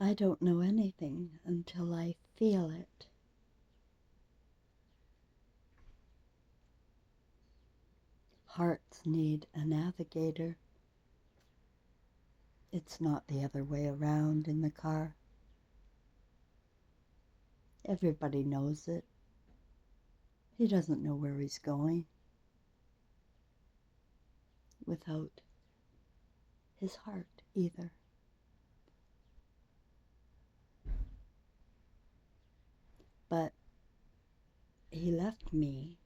I don't know anything until I feel it. Hearts need a navigator. It's not the other way around in the car. Everybody knows it. He doesn't know where he's going without his heart either. But he left me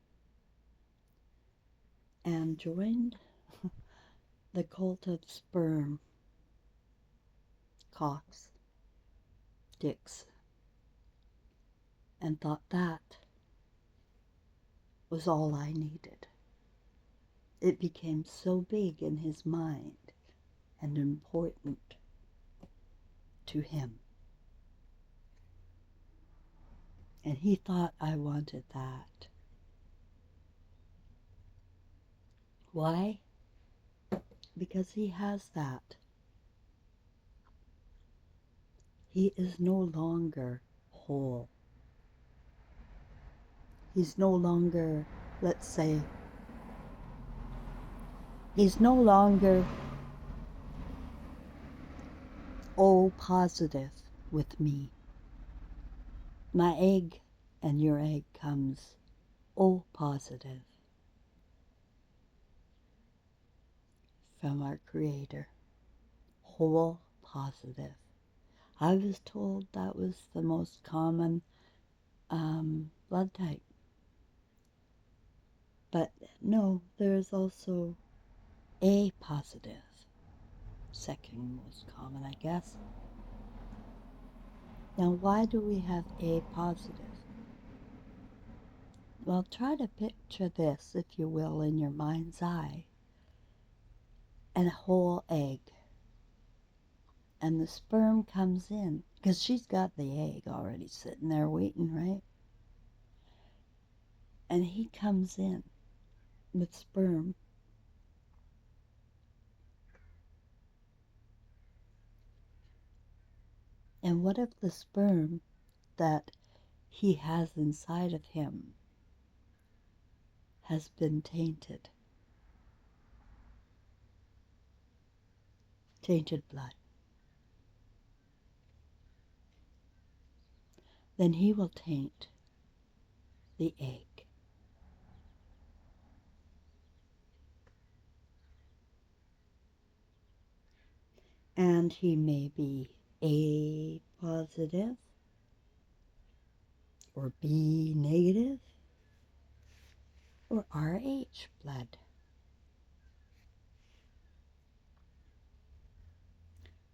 and joined the cult of sperm, cocks, dicks, and thought that was all I needed. It became so big in his mind and important to him. And he thought I wanted that. Why? Because he has that. He is no longer whole. He's no longer, let's say, he's no longer O positive with me. My egg and your egg comes O positive from our Creator. Whole positive. I was told that was the most common blood type. But no, there is also A positive. Second most common, I guess. Now, why do we have A positive? Well, try to picture this, if you will, in your mind's eye. And a whole egg. And the sperm comes in, because she's got the egg already sitting there waiting, right? And he comes in with sperm. And what if the sperm that he has inside of him has been tainted? Tainted blood. Then he will taint the egg. And he may be A positive or B negative or RH blood.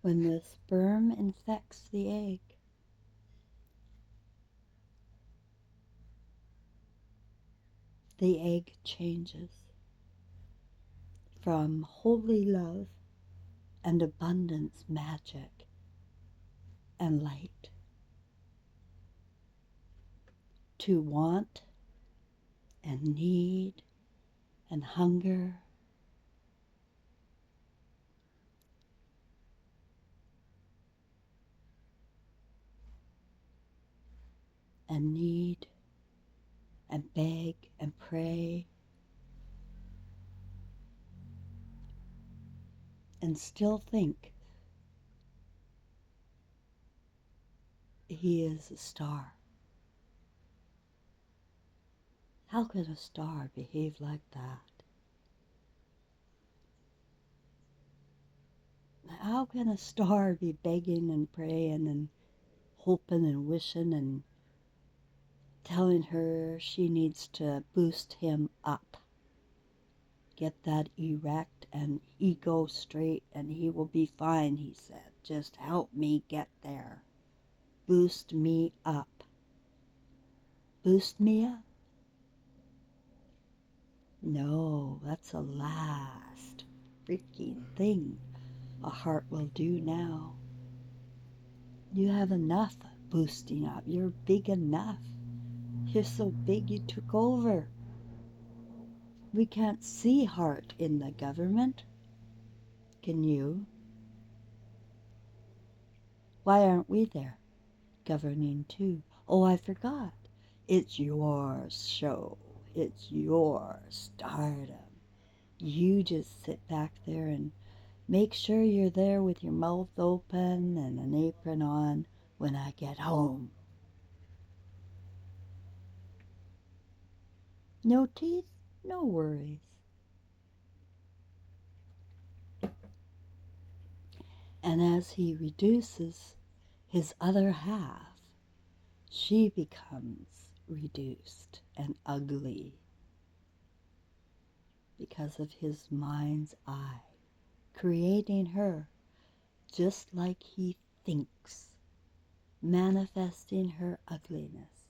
When the sperm infects the egg, the egg changes from holy love and abundance, magic and light, to want and need and hunger and need and beg and pray and still think he is a star. How could a star behave like that? How can a star be begging and praying and hoping and wishing and telling her she needs to boost him up? Get that erect and ego straight and he will be fine, he said. Just help me get there. Boost me up. Boost me up? No, that's the last freaking thing a heart will do now. You have enough boosting up. You're big enough. You're so big you took over. We can't see heart in the government. Can you? Why aren't we there? Governing too. Oh, I forgot. It's your show. It's your stardom. You just sit back there and make sure you're there with your mouth open and an apron on when I get home. No teeth, no worries. And as he reduces his other half, she becomes reduced and ugly because of his mind's eye, creating her just like he thinks, manifesting her ugliness,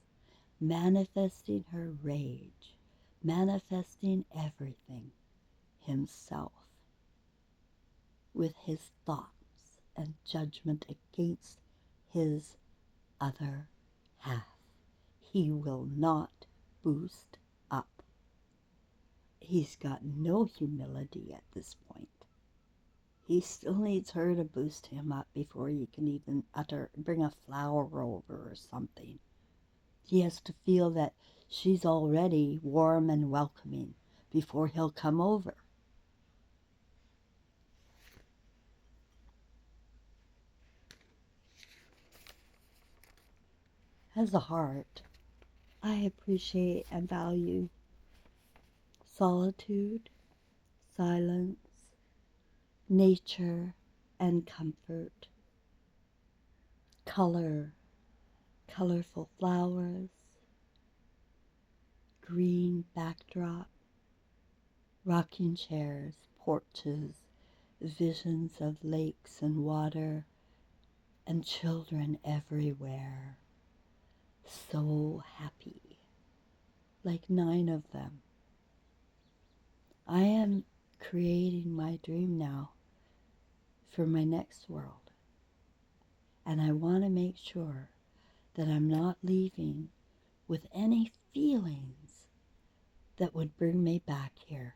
manifesting her rage, manifesting everything himself with his thoughts and judgment against his other half. He will not boost up. He's got no humility at this point. He still needs her to boost him up before he can even bring a flower over or something. He has to feel that she's already warm and welcoming before he'll come over. As a heart, I appreciate and value solitude, silence, nature, and comfort. Color, colorful flowers, green backdrop, rocking chairs, porches, visions of lakes and water, and children everywhere. So happy, like 9 of them. I am creating my dream now for my next world. And I want to make sure that I'm not leaving with any feelings that would bring me back here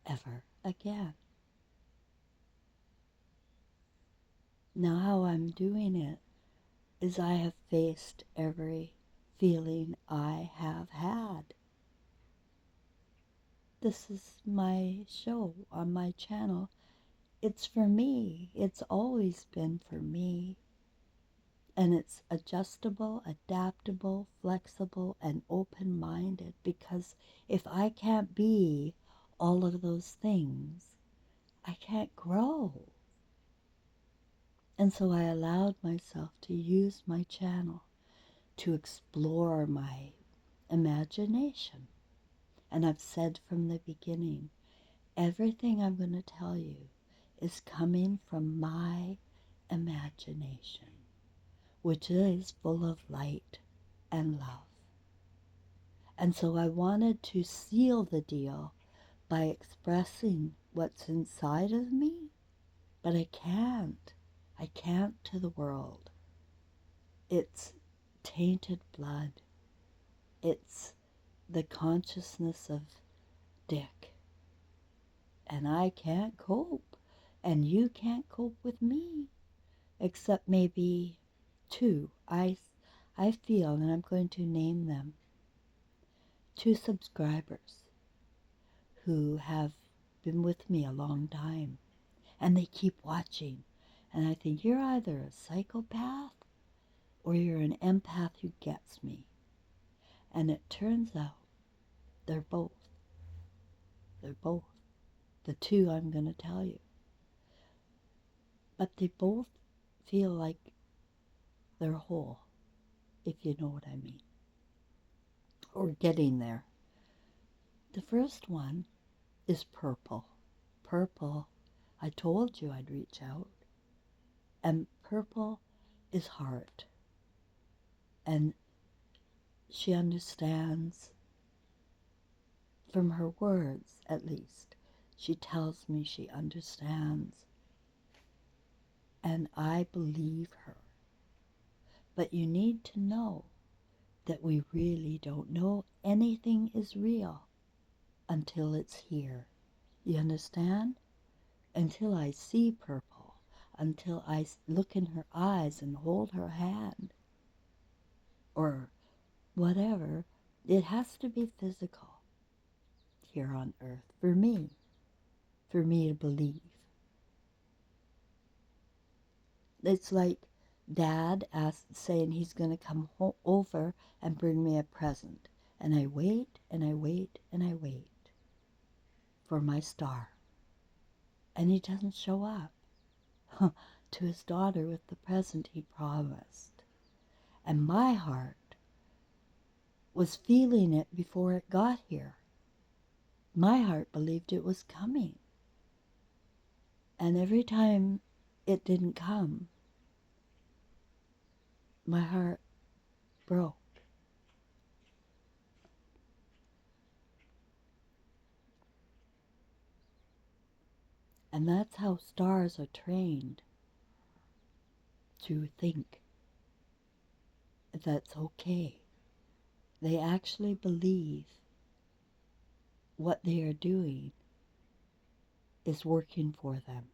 ever again. Now how I'm doing it is I have faced every feeling I have had. This is my show on my channel. It's for me. It's always been for me. And it's adjustable, adaptable, flexible, and open-minded, because if I can't be all of those things, I can't grow. And so I allowed myself to use my channel to explore my imagination. And I've said from the beginning, everything I'm going to tell you is coming from my imagination, which is full of light and love. And so I wanted to seal the deal by expressing what's inside of me, but I can't. I can't to the world. It's tainted blood. It's the consciousness of Dick. And I can't cope. And you can't cope with me. Except maybe 2. I feel, and I'm going to name them, 2 subscribers who have been with me a long time. And they keep watching. And I think you're either a psychopath or you're an empath who gets me. And it turns out they're both. They're both. The 2 I'm going to tell you. But they both feel like they're whole, if you know what I mean. Or getting there. The first one is Purple. Purple, I told you I'd reach out. And Purple is heart. And she understands, from her words at least, she tells me she understands. And I believe her. But you need to know that we really don't know anything is real until it's here. You understand? Until I see purple, until I look in her eyes and hold her hand or whatever. It has to be physical here on earth for me to believe. It's like Dad saying he's going to come over and bring me a present. And I wait and I wait and I wait for my star. And he doesn't show up to his daughter with the present he promised. And my heart was feeling it before it got here. My heart believed it was coming. And every time it didn't come, my heart broke. And that's how stars are trained to think that's okay. They actually believe what they are doing is working for them.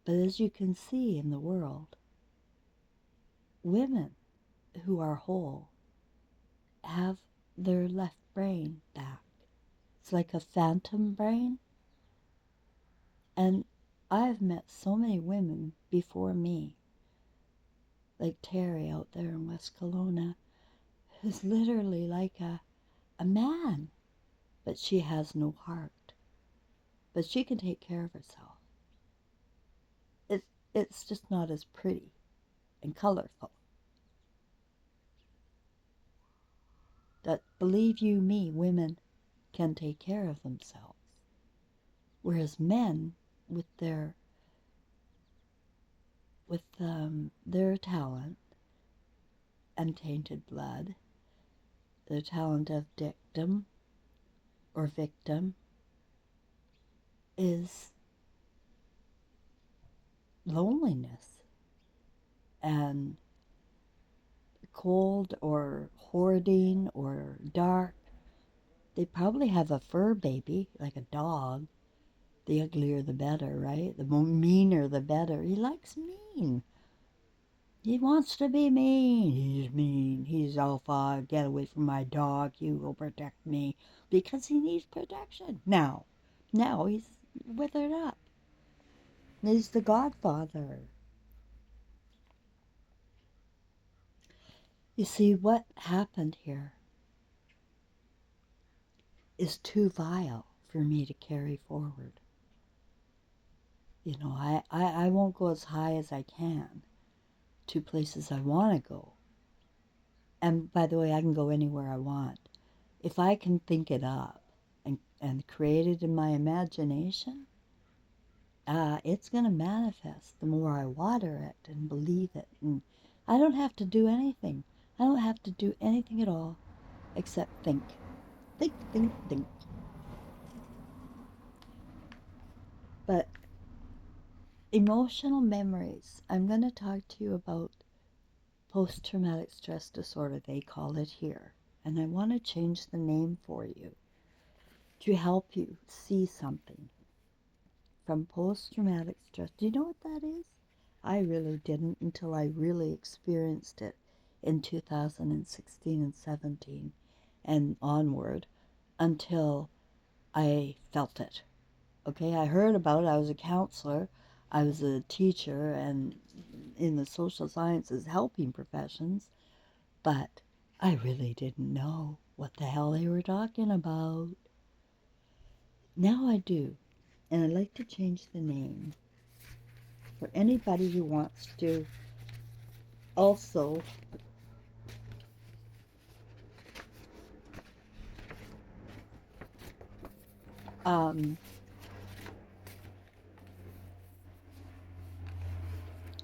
But as you can see in the world, women who are whole have their left brain back. It's like a phantom brain. And I've met so many women before me, like Terry out there in West Kelowna, who's literally like a man, but she has no heart. But she can take care of herself. It's just not as pretty and colorful. That, believe you me, women can take care of themselves. Whereas men, with their talent and tainted blood, their talent of dictum or victim, is loneliness and cold or hoarding or dark. They probably have a fur baby, like a dog. The uglier the better, right? The more meaner the better. He likes mean. He wants to be mean. He's mean. He's alpha. Get away from my dog. You will protect me. Because he needs protection. Now he's withered up. He's the godfather. You see, what happened here is too vile for me to carry forward. You know, I won't go as high as I can to places I want to go. And by the way, I can go anywhere I want. If I can think it up and create it in my imagination, it's going to manifest the more I water it and believe it. And I don't have to do anything. I don't have to do anything at all except think. Think, think, think. But emotional memories, I'm going to talk to you about post-traumatic stress disorder, they call it here. And I want to change the name for you to help you see something from post-traumatic stress. Do you know what that is? I really didn't until I really experienced it in 2016 and 17 and onward, until I felt it. Okay, I heard about it. I was a counselor. I was a teacher and in the social sciences helping professions, but I really didn't know what the hell they were talking about. Now I do, and I'd like to change the name for anybody who wants to also um,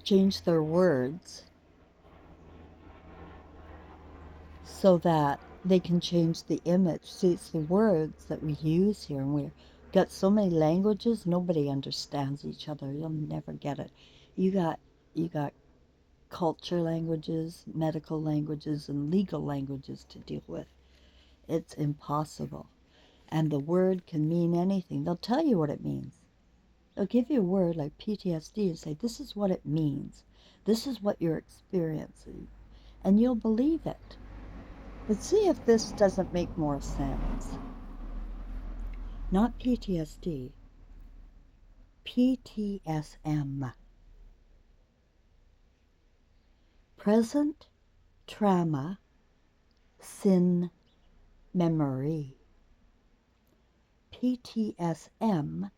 change their words so that they can change the image. See, it's the words that we use here, and we've got so many languages, nobody understands each other. You'll never get it. You got culture languages, medical languages, and legal languages to deal with. It's impossible. And the word can mean anything. They'll tell you what it means. They'll give you a word like PTSD and say, this is what it means. This is what you're experiencing. And you'll believe it. But see if this doesn't make more sense. Not PTSD, PTSM. Present trauma, sin, memory. PTSM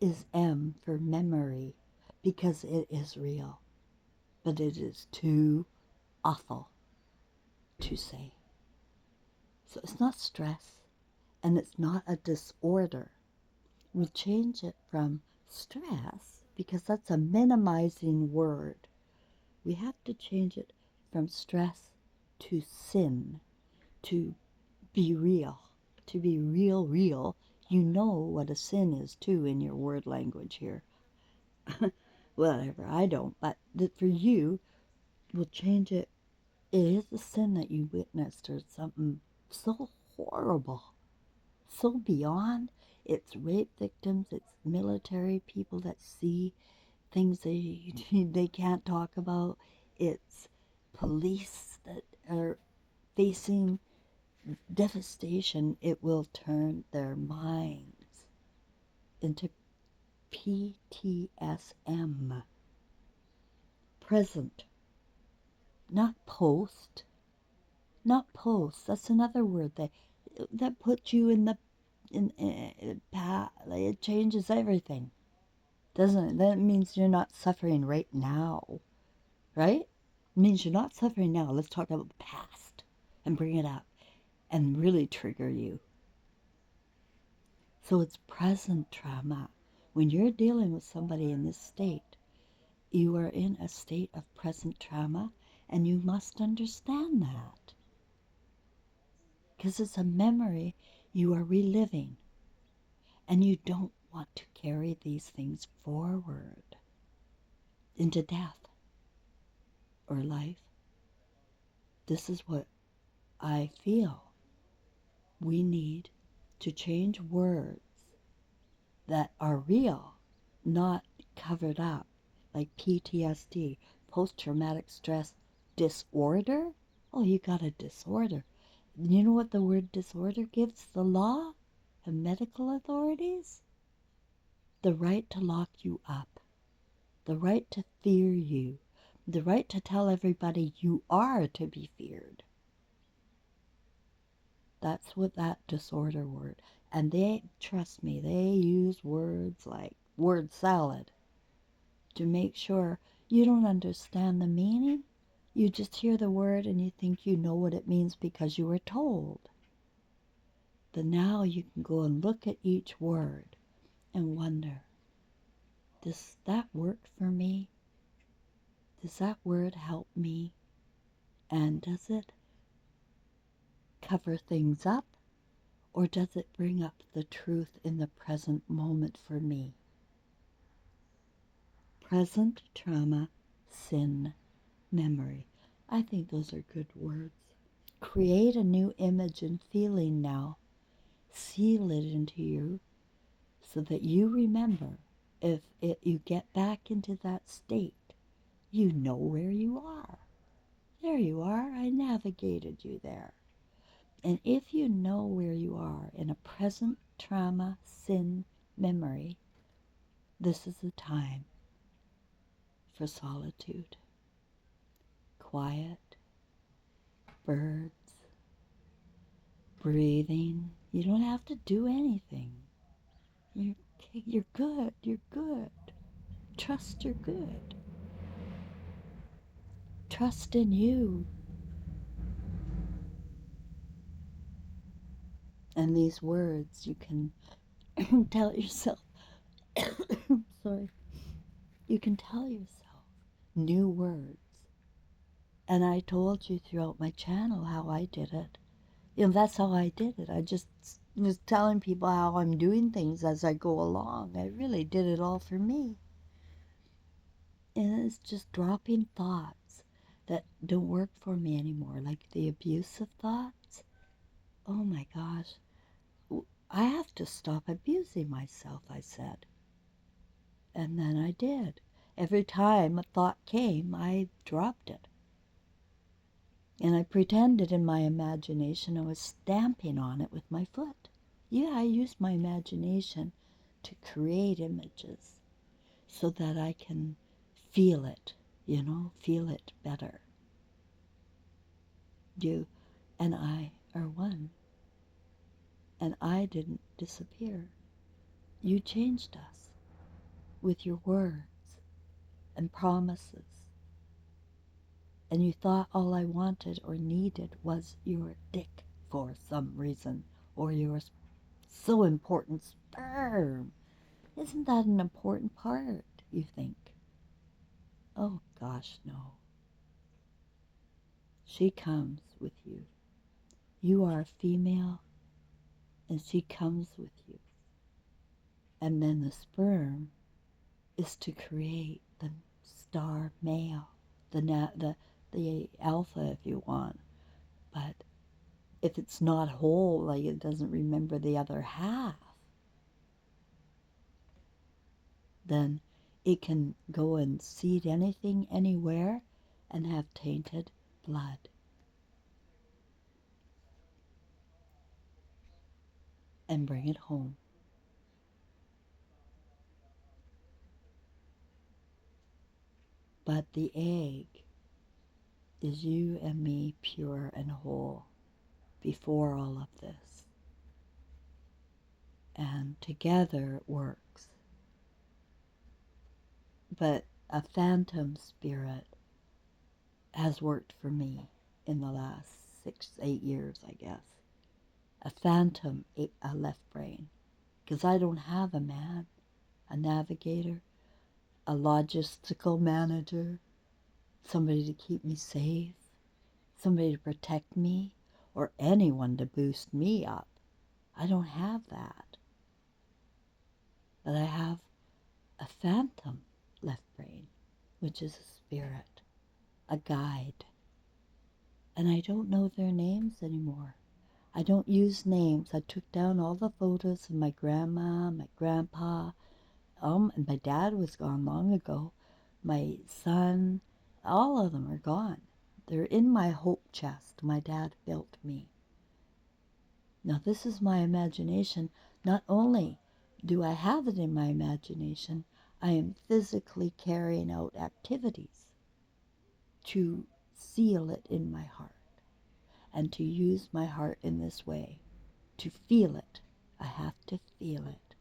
is M for memory because it is real, but it is too awful to say. So it's not stress and it's not a disorder. We change it from stress because that's a minimizing word. We have to change it from stress to sin, to be real, to be real, real. You know what a sin is too in your word language here. Whatever, I don't, but for you, we'll change it. It is a sin that you witnessed or something so horrible, so beyond. It's rape victims, it's military people that see things they can't talk about. It's police that are facing devastation. It will turn their minds into PTSM. Present, not post. Not post. That's another word that puts you in the like it changes everything, doesn't it? That means you're not suffering right now, right? It means you're not suffering now. Let's talk about the past and bring it up and really trigger you. So it's present trauma. When you're dealing with somebody in this state, you are in a state of present trauma, and you must understand that. Because it's a memory you are reliving, and you don't want to carry these things forward into death or life. This is what I feel. We need to change words that are real, not covered up, like PTSD, post-traumatic stress disorder. Oh, you got a disorder. You know what the word disorder gives the law and medical authorities? The right to lock you up, the right to fear you, the right to tell everybody you are to be feared. That's what that disorder word. And they, trust me, they use words like word salad to make sure you don't understand the meaning. You just hear the word and you think you know what it means because you were told. Then now you can go and look at each word and wonder, does that work for me? Does that word help me? And does it cover things up? Or does it bring up the truth in the present moment for me? Present trauma, sin, memory. I think those are good words. Create a new image and feeling now. Seal it into you so that you remember. If you get back into that state, you know where you are. There you are. I navigated you there. And if you know where you are in a present trauma, sin, memory, this is the time for solitude, quiet, birds, breathing. You don't have to do anything. You're good. You're good. Trust you're good. Trust in you. And these words you can tell yourself. Sorry. You can tell yourself new words. And I told you throughout my channel how I did it. That's how I did it. I just was telling people how I'm doing things as I go along. I really did it all for me. And it's just dropping thoughts that don't work for me anymore, like the abusive thoughts. Oh my gosh. I have to stop abusing myself, I said. And then I did. Every time a thought came, I dropped it. And I pretended in my imagination I was stamping on it with my foot. Yeah, I used my imagination to create images so that I can feel it, feel it better. You and I are one. And I didn't disappear. You changed us with your words and promises. And you thought all I wanted or needed was your dick for some reason, or your so important sperm. Isn't that an important part, you think? Oh gosh, no. She comes with you. You are a female, and she comes with you. And then the sperm is to create the star male, the alpha if you want. But if it's not whole, like it doesn't remember the other half, then it can go and seed anything, anywhere, and have tainted blood and bring it home. But the egg is you and me, pure and whole, before all of this. And together it works. But a phantom spirit has worked for me in the last 6, 8 years, I guess. A phantom, a left brain. Because I don't have a man, a navigator, a logistical manager, somebody to keep me safe, somebody to protect me, or anyone to boost me up. I don't have that. But I have a phantom left brain, which is a spirit, a guide. And I don't know their names anymore. I don't use names. I took down all the photos of my grandma, my grandpa. And my dad was gone long ago. My son, all of them are gone. They're in my hope chest my dad built me. Now this is my imagination. Not only do I have it in my imagination, I am physically carrying out activities to seal it in my heart and to use my heart in this way. To feel it. I have to feel it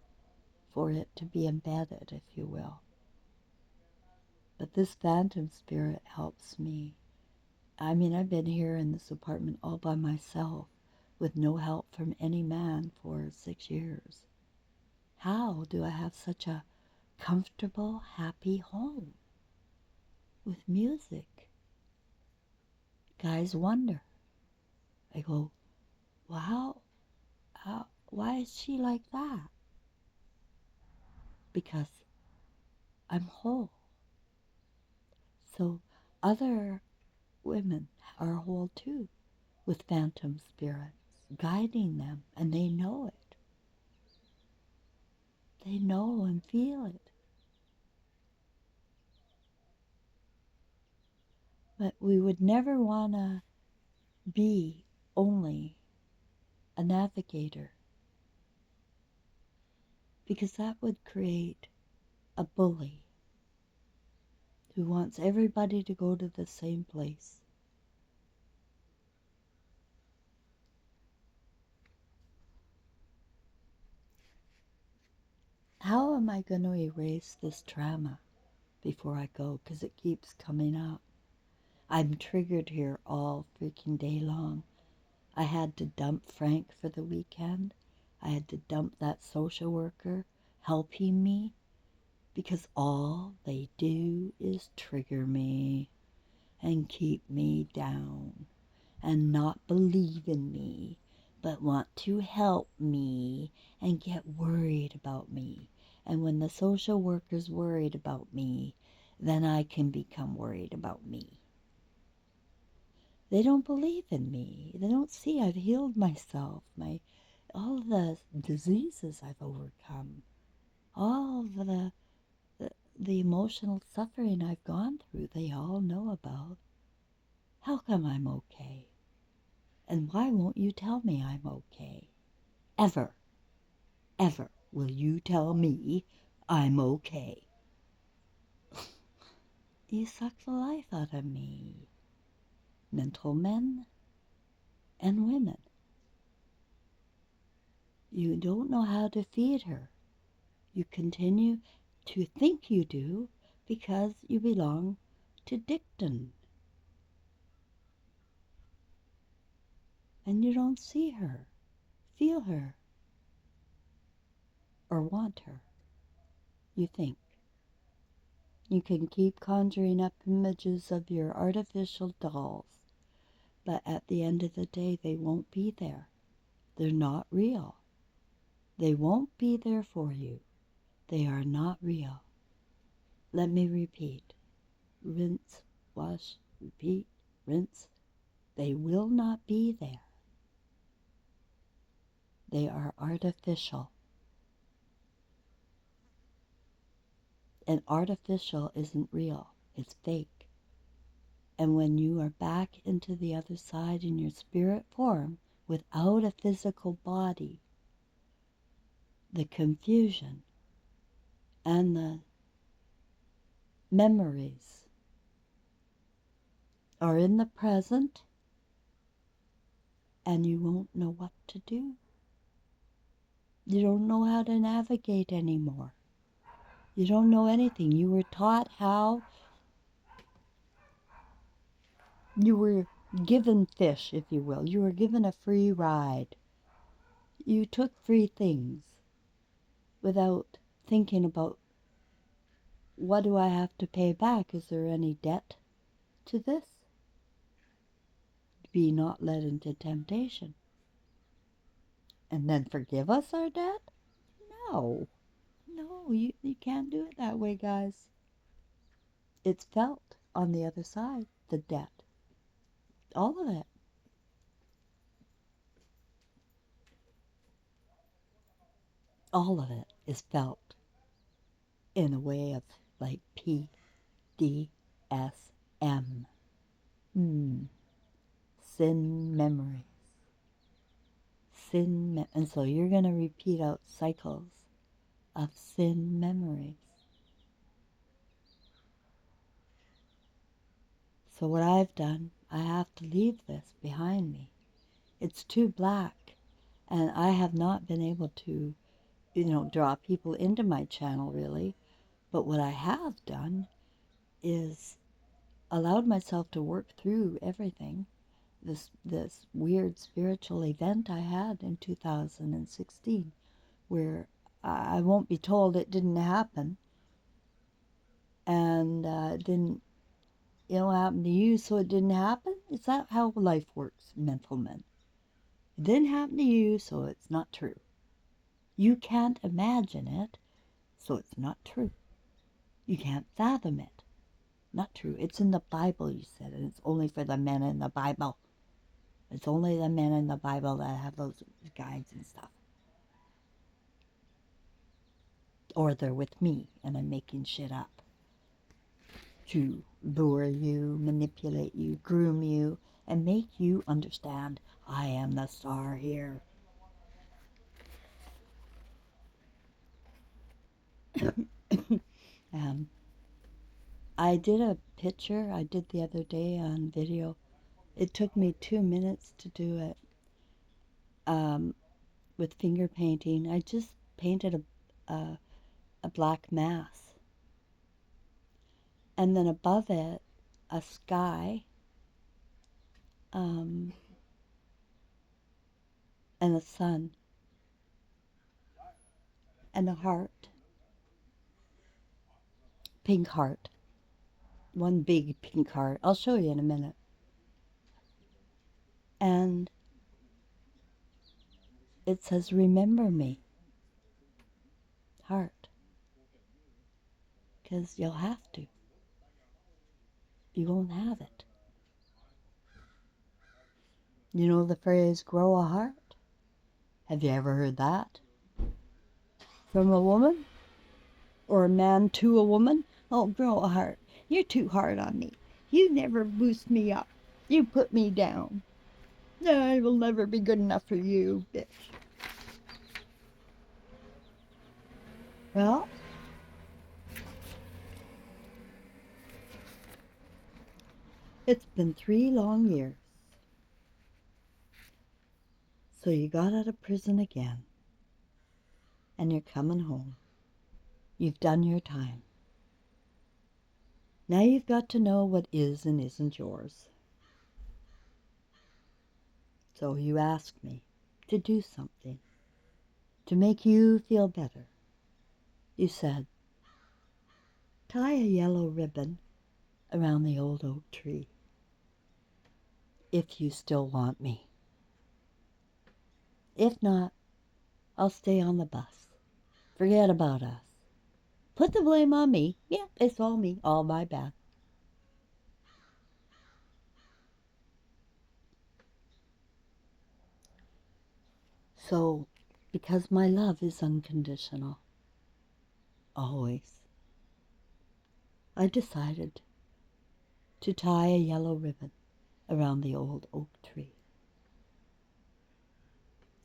for it to be embedded, if you will. But this phantom spirit helps me. I mean, I've been here in this apartment all by myself with no help from any man for 6 years. How do I have such a comfortable, happy home with music? Guys wonder. I go, wow, why is she like that? Because I'm whole. So other women are whole too, with phantom spirits guiding them, and they know it. They know and feel it. But we would never want to be only a navigator, because that would create a bully who wants everybody to go to the same place. How am I going to erase this trauma before I go? Because it keeps coming up. I'm triggered here all freaking day long. I had to dump Frank for the weekend. I had to dump that social worker helping me because all they do is trigger me and keep me down and not believe in me, but want to help me and get worried about me. And when the social worker's worried about me, then I can become worried about me. They don't believe in me. They don't see I've healed myself, all the diseases I've overcome, all the the emotional suffering I've gone through, they all know about. How come I'm okay? And why won't you tell me I'm okay? Ever, ever will you tell me I'm okay? You suck the life out of me. Mental men and women. You don't know how to feed her. You continue to think you do because you belong to Dicton. And you don't see her, feel her, or want her. You think. You can keep conjuring up images of your artificial dolls, but at the end of the day, they won't be there. They're not real. They won't be there for you. They are not real. Let me repeat. Rinse, wash, repeat, rinse. They will not be there. They are artificial. And artificial isn't real. It's fake. And when you are back into the other side in your spirit form, without a physical body, the confusion and the memories are in the present, and you won't know what to do. You don't know how to navigate anymore. You don't know anything. You were taught how. You were given fish, if you will. You were given a free ride. You took free things without thinking about, what do I have to pay back? Is there any debt to this? Be not led into temptation. And then forgive us our debt? No. No, you can't do it that way, guys. It's felt on the other side, the debt. All of it. All of it is felt in a way of like PDSM. Sin memories. And so you're going to repeat out cycles of sin memories. So what I've done, I have to leave this behind me. It's too black, and I have not been able to, draw people into my channel really. But what I have done is allowed myself to work through everything. This weird spiritual event I had in 2016, where I won't be told it didn't happen, and it didn't, happen to you, so it didn't happen. Is that how life works, mental men? It didn't happen to you, so it's not true. You can't imagine it, so it's not true. You can't fathom it. Not true. It's in the Bible, you said, and it's only for the men in the Bible. It's only the men in the Bible that have those guides and stuff. Or they're with me, and I'm making shit up to lure you, manipulate you, groom you, and make you understand I am the star here. I did a picture I did the other day on video. It took me 2 minutes to do it with finger painting. I just painted a black mass. And then above it, a sky and a sun and a heart, pink heart, one big pink heart. I'll show you in a minute. And it says, remember me, heart, because you'll have to. You won't have it. You know the phrase, grow a heart? Have you ever heard that from a woman? Or a man to a woman? Oh, girl heart, you're too hard on me. You never boost me up. You put me down. I will never be good enough for you, bitch. Well, it's been 3 long years. So you got out of prison again. And you're coming home. You've done your time. Now you've got to know what is and isn't yours. So you asked me to do something to make you feel better. You said, tie a yellow ribbon around the old oak tree if you still want me. If not, I'll stay on the bus. Forget about us. Put the blame on me. Yeah, it's all me, all my bad. So, because my love is unconditional, always, I decided to tie a yellow ribbon around the old oak tree.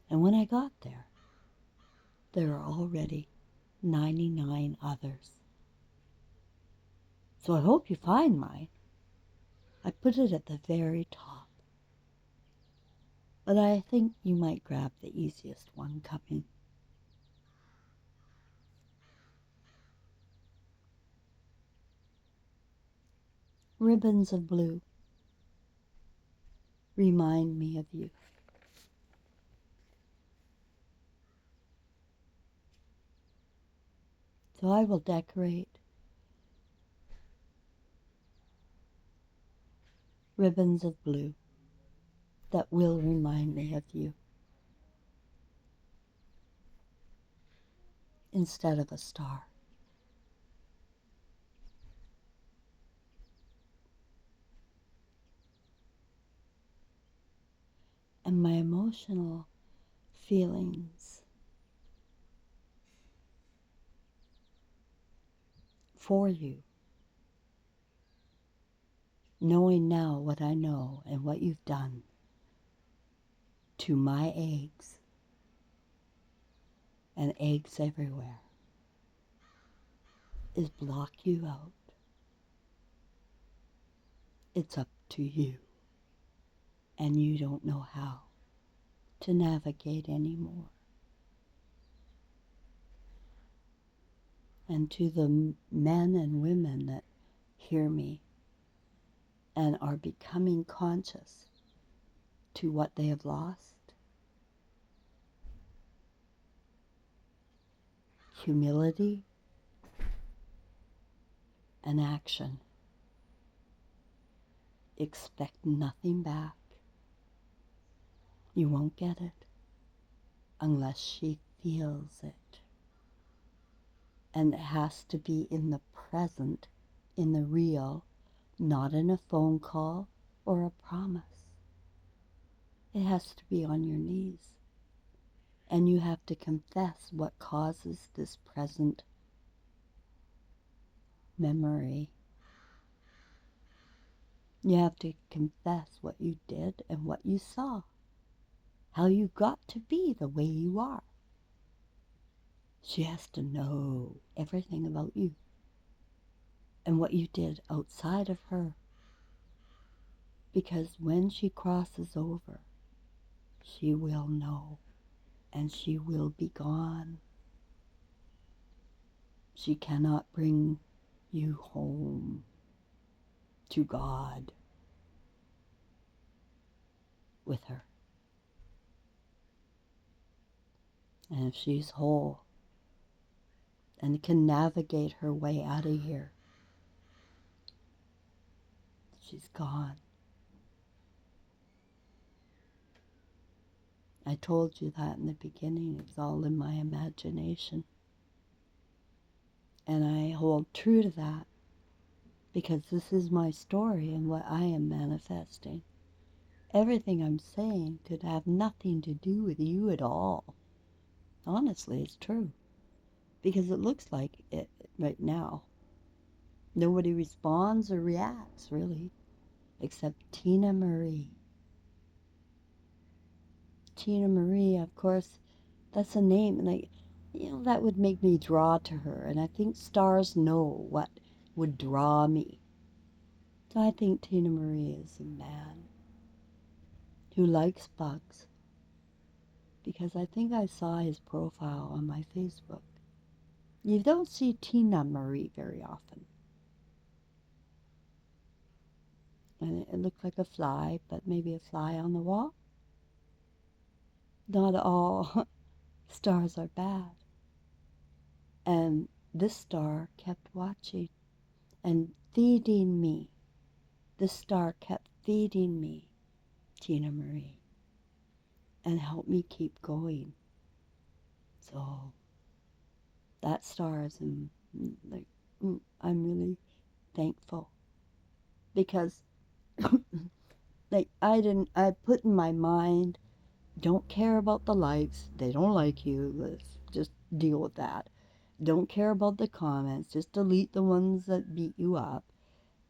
And when I got there were already 99 others. So I hope you find mine. I put it at the very top. But I think you might grab the easiest one coming. Ribbons of blue remind me of you. So I will decorate ribbons of blue that will remind me of you instead of a star. And my emotional feelings for you, knowing now what I know and what you've done to my eggs and eggs everywhere, is block you out. It's up to you, and you don't know how to navigate anymore. And to the men and women that hear me and are becoming conscious to what they have lost, humility and action. Expect nothing back. You won't get it unless she feels it. And it has to be in the present, in the real, not in a phone call or a promise. It has to be on your knees. And you have to confess what causes this present memory. You have to confess what you did and what you saw. How you got to be the way you are. She has to know everything about you and what you did outside of her. Because when she crosses over, she will know and she will be gone. She cannot bring you home to God with her. And if she's whole and can navigate her way out of here, she's gone. I told you that in the beginning. It's all in my imagination. And I hold true to that because this is my story and what I am manifesting. Everything I'm saying could have nothing to do with you at all. Honestly, it's true. because it looks like it right now. Nobody responds or reacts, really, except Tina Marie. Tina Marie, of course, that's a name, and that would make me draw to her, and I think stars know what would draw me. So I think Tina Marie is a man who likes bugs, because I think I saw his profile on my Facebook. You don't see Tina Marie very often. And it looked like a fly, but maybe a fly on the wall. Not all stars are bad. And this star kept watching and feeding me. This star kept feeding me, Tina Marie, and helped me keep going. So that star is like, I'm really thankful, because like I put in my mind, don't care about the likes. They don't like you. Let's just deal with that. Don't care about the comments. Just delete the ones that beat you up.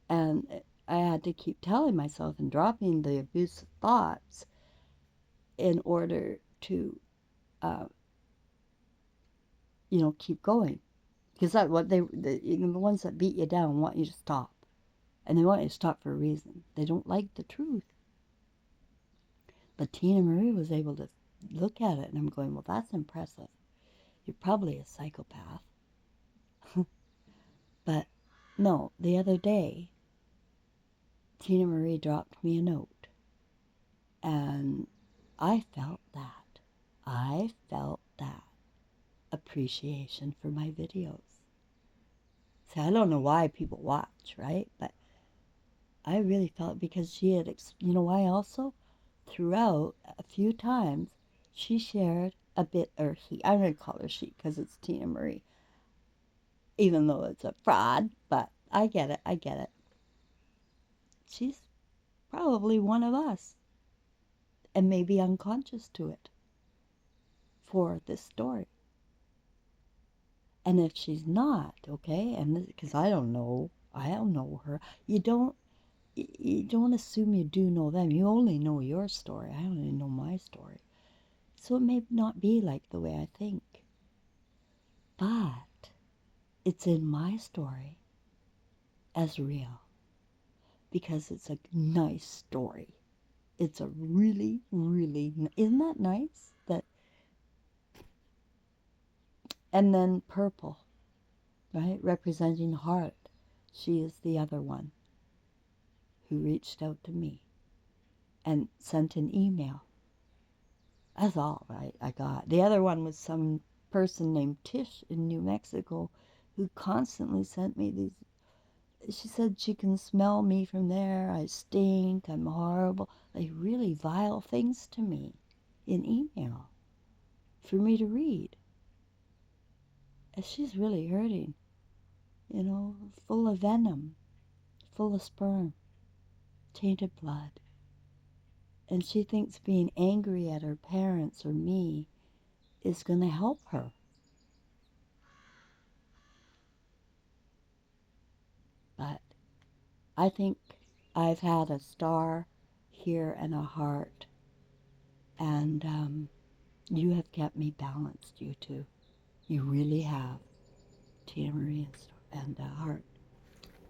And I had to keep telling myself and dropping the abusive thoughts in order to, uh, keep going. Because that's what the ones that beat you down want you to stop. And they want you to stop for a reason. They don't like the truth. But Tina Marie was able to look at it, and I'm going, well, that's impressive. You're probably a psychopath. But no, the other day, Tina Marie dropped me a note, and I felt that. I felt that appreciation for my videos. See, I don't know why people watch, right? But I really felt, because she had, why also? Throughout, a few times, she shared a bit, or I'm going to call her she because it's Tina Marie, even though it's a fraud, but I get it, I get it. She's probably one of us, and maybe unconscious to it for this story. And if she's not, okay, and because I don't know her, you don't assume you do know them. You only know your story. I only know my story. So it may not be like the way I think. But it's in my story as real, because it's a nice story. It's a really, really, isn't that nice? And then purple, right? Representing heart. She is the other one who reached out to me and sent an email. That's all right I got. The other one was some person named Tish in New Mexico who constantly sent me these. She said she can smell me from there. I stink. I'm horrible. Like really vile things to me in email for me to read. And she's really hurting, full of venom, full of sperm, tainted blood. And she thinks being angry at her parents or me is going to help her. But I think I've had a star here and a heart, and you have kept me balanced, you two. You really have. Tina Marie and Heart.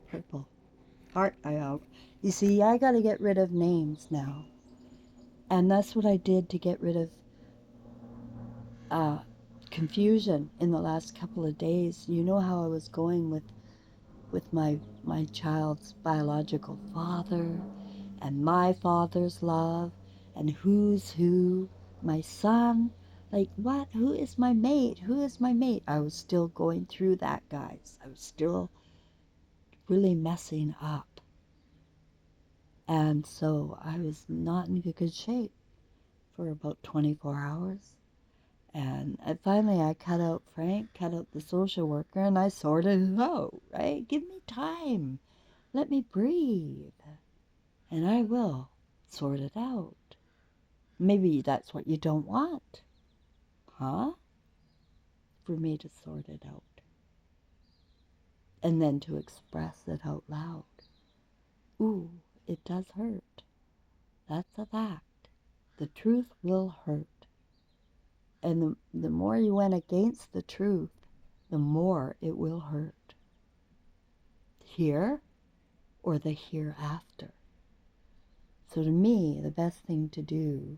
Purple. Heart, you see, I got to get rid of names now. And that's what I did to get rid of uh, confusion in the last couple of days. You know how I was going with my child's biological father, and my father's love, and who's who, my son, like what, who is my mate, who is my mate? I was still going through that, guys. I was still really messing up, and so I was not in good shape for about 24 hours. And finally I cut out Frank, cut out the social worker, and I sorted it out, right? Give me time, let me breathe, and I will sort it out. Maybe that's what you don't want, huh? for me to sort it out. And then to express it out loud. Ooh, it does hurt. That's a fact. The truth will hurt. And the more you went against the truth, the more it will hurt. Here or the hereafter. So to me, the best thing to do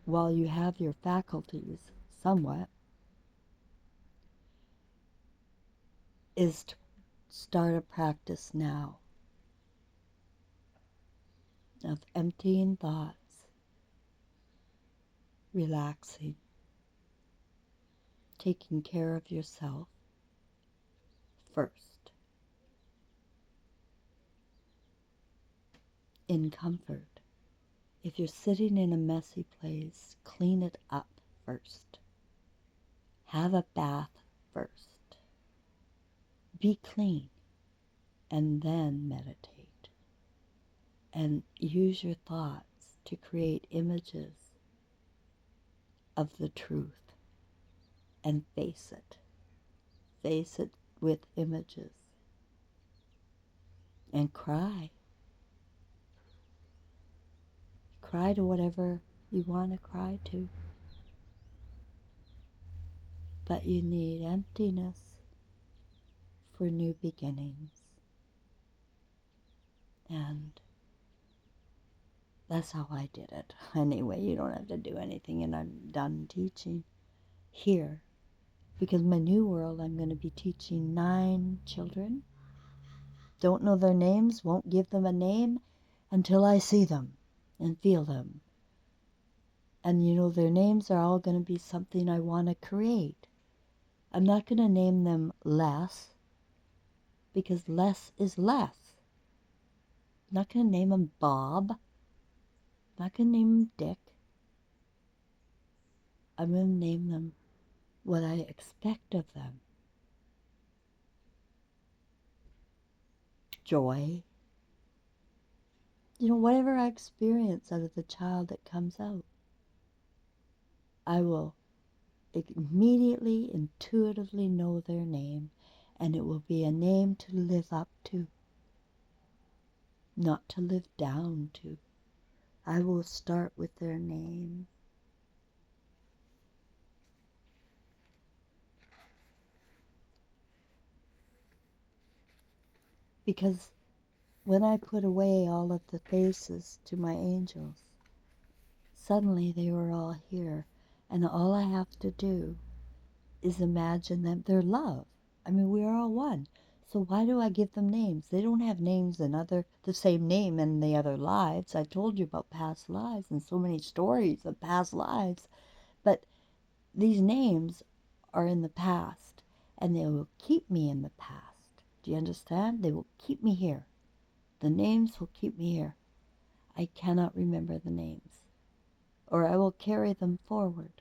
while you have your faculties somewhat is to start a practice now of emptying thoughts, relaxing, taking care of yourself first, in comfort. If you're sitting in a messy place, clean it up first. Have a bath first. Be clean, and then meditate. And use your thoughts to create images of the truth and face it. Face it with images. And cry. Cry to whatever you want to cry to. But you need emptiness for new beginnings. And that's how I did it. Anyway, you don't have to do anything, and I'm done teaching here. Because my new world, I'm going to be teaching 9 children. Don't know their names, won't give them a name until I see them and feel them. And their names are all going to be something I want to create. I'm not going to name them less, because less is less. I'm not going to name them Bob. I'm not going to name them Dick. I'm going to name them what I expect of them. Joy. Whatever I experience out of the child that comes out, I will immediately, intuitively know their name, and it will be a name to live up to, not to live down to. I will start with their name. Because when I put away all of the faces to my angels, suddenly they were all here, and all I have to do is imagine them. They're love. I mean, we are all one. So why do I give them names? They don't have names in the same name in the other lives. I told you about past lives and so many stories of past lives. But these names are in the past, and they will keep me in the past. Do you understand? They will keep me here. The names will keep me here. I cannot remember the names, or I will carry them forward.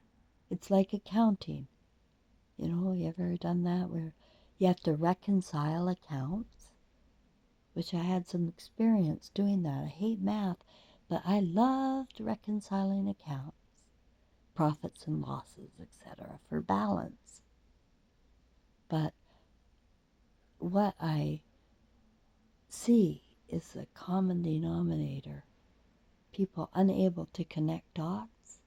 It's like accounting. You ever done that where you have to reconcile accounts? Which I had some experience doing that. I hate math, but I loved reconciling accounts, profits and losses, etc., for balance. But what I see is a common denominator. People unable to connect dots,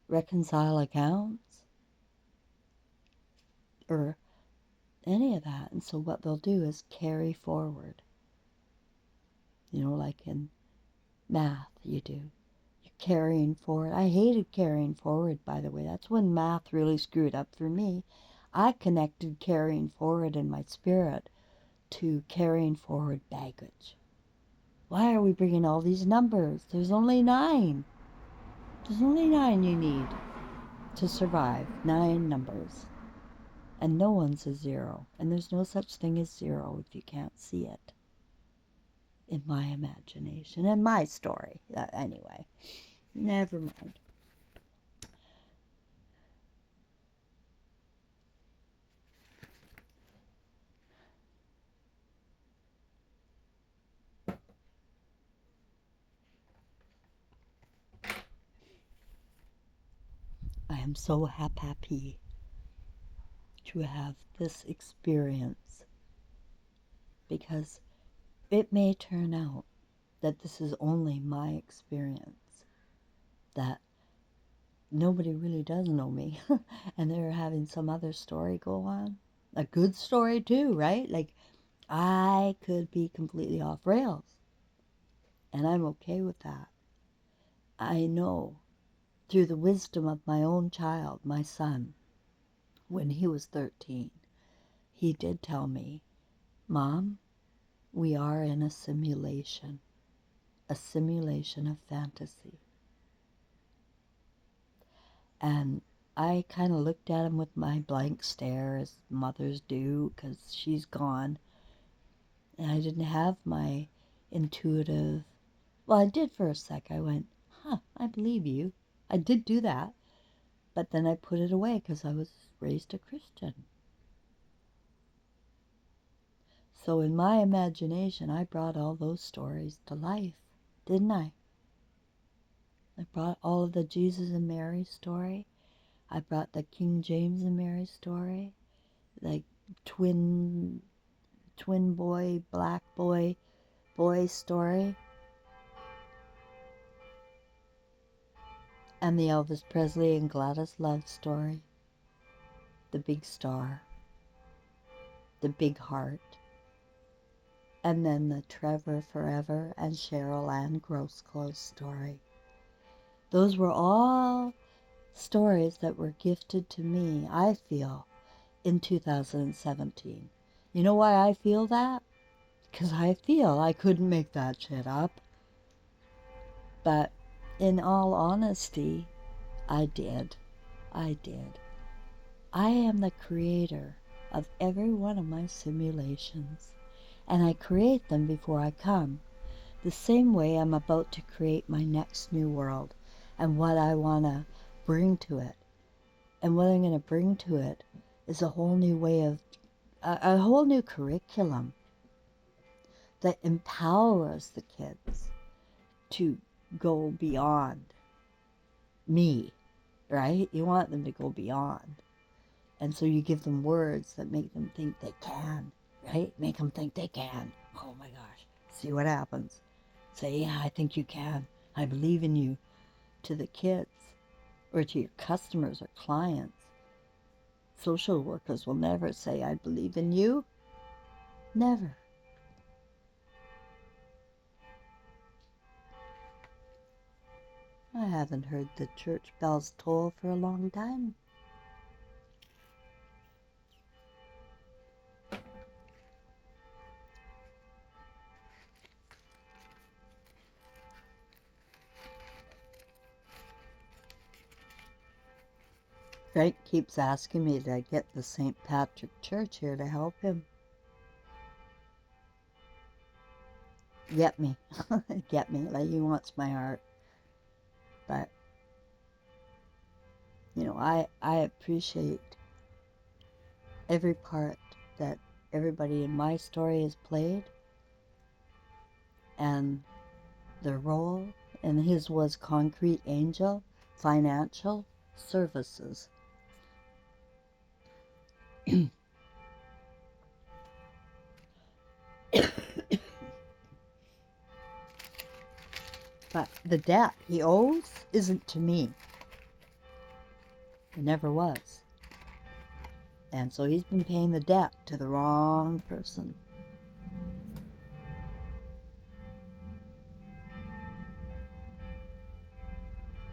reconcile accounts, or any of that. And so what they'll do is carry forward. Like in math you do. You're carrying forward. I hated carrying forward, by the way. That's when math really screwed up for me. I connected carrying forward in my spirit to carrying forward baggage. Why are we bringing all these numbers? There's only 9. There's only 9 you need to survive. 9 numbers. And no one's a 0. And there's no such thing as 0 if you can't see it. In my imagination and my story. Anyway, never mind. I am so happy to have this experience, because it may turn out that this is only my experience, that nobody really does know me and they're having some other story go on. A good story too, right? Like, I could be completely off rails, and I'm okay with that. I know through the wisdom of my own child, my son, when he was 13, he did tell me, Mom, we are in a simulation of fantasy. And I kind of looked at him with my blank stare, as mothers do, because she's gone. And I didn't have my intuitive, well, I did for a sec. I went, I believe you. I did do that. But then I put it away because I was raised a Christian. So in my imagination, I brought all those stories to life, didn't I? I brought all of the Jesus and Mary story. I brought the King James and Mary story, like twin boy, black boy story, and the Elvis Presley and Gladys Love story, the big star, the big heart, and then the Trevor Forever and Cheryl Ann Grossclose story. Those were all stories that were gifted to me, I feel, in 2017. You know why I feel that? Because I feel I couldn't make that shit up. But in all honesty, I did. I did. I am the creator of every one of my simulations, and I create them before I come. The same way I'm about to create my next new world and what I want to bring to it. And what I'm going to bring to it is a whole new way of, a whole new curriculum that empowers the kids to go beyond me, right? You want them to go beyond. And so you give them words that make them think they can, right? Make them think they can. Oh my gosh. See what happens. Say, yeah, I think you can. I believe in you. To the kids or to your customers or clients. Social workers will never say, I believe in you. Never. I haven't heard the church bells toll for a long time. Frank keeps asking me to get the St. Patrick Church here to help him. Get me. Get me. Like, he wants my heart. But, you know, I appreciate every part that everybody in my story has played, and their role, and his was concrete angel, financial services. But the debt he owes isn't to me. It never was. And so he's been paying the debt to the wrong person.